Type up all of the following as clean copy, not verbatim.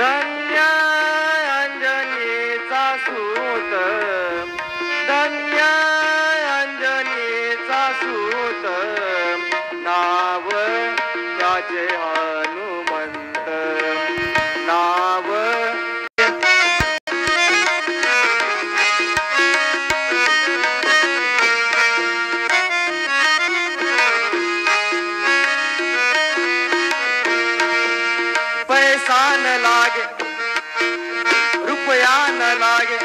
धन्य अंजनीचा सूत, धन्य अंजनीचा सूत, नाव त्याचे हनुमंत, नाव पैसा न लागे, रुपया न लागे,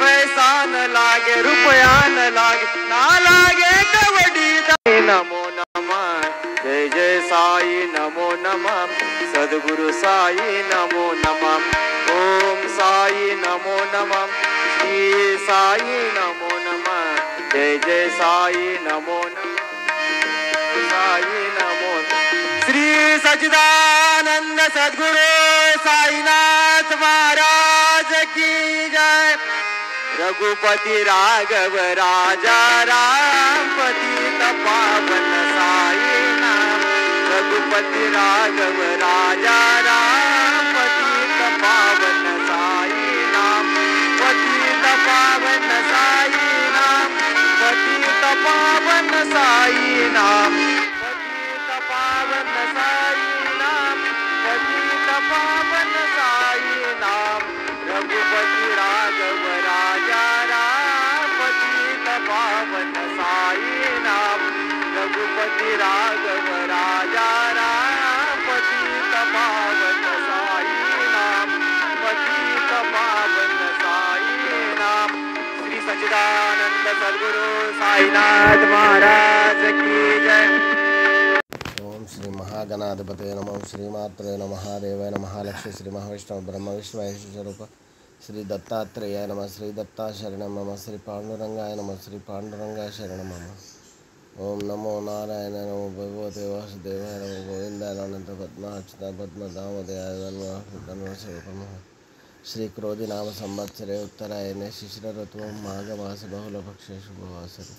पैसा न लागे, रुपया न लागे, ना लागे कवडी दाई. नमो नमः, जय जय साई नमो नमः, सद्गुरु साई नमो नमः, ओम साई नमो नमः, श्री साई नमो नमः, जय जय साई नमो नमः, साई नमो श्री सच्चिदानंद सद्गुरु साईनाथ महाराज की जय. रघुपति राघव राजा राम पतित पावन साई नाम, रघुपति राघव राजा राम पतित पावन साई नाम, पतित पावन साई नाम, पतित पावन साई नाम, पतित पावन साई नाम, पतित पावन साई नाम. रघुपति राघव राजा राम पतित पावन साई नाम, रघुपति राघव राजा राम पतित पावन साई नाम, पतित पावन साई नाम. श्री सच्चिदानंद सद्गुरु साईनाथ महाराज की जय. ओम श्री महागणाधिपतये नमः, श्रीमात्रे नमः, देवाय नमः, लक्ष्मी श्री महाविष्णु ब्रह्म विष्णु महेश स्वरूप श्री दत्तात्रेयाय नमः, श्री दत्ता शरणं मम, श्री पांडुरंगाय नमः, श्री पांडुरंगाय शरणं मम. ओम नमो नारायण नमो भगवते वासुदेवाय नमो, गोविंदाय अनंत पद्माच्युताय पद्मनाभधराय नमः. श्री क्रोधी नाम संवत्सरे उत्तरायणे शिशिर ऋतु माघ मास बहुलपक्षे शुभवासरे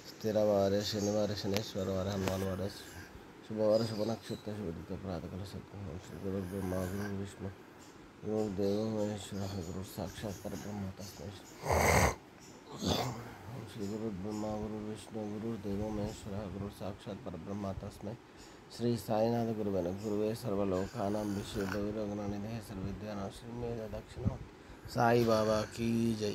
स्थिरवारे शनिवार शनेश्वरवार हनुमानवार शुभवार शुभ नक्षत्र शुभ प्रातःकाल सत्य. श्री गुरु ब्रह्मा गुरु विष्णु गुरु देवो महेश्वर गुरु साक्षात् परब्रह्म तस्मै श्री गुरु ब्रह्मा गुरु विष्णु गुरु देवो महेश्वर गुरु साक्षात् परब्रह्म तस्मै श्री साईनाथ गुरुवे गुरुवे सर्वलोकानां विषय सर्वविद्यानां श्री दक्षिण साई बाबा की जय.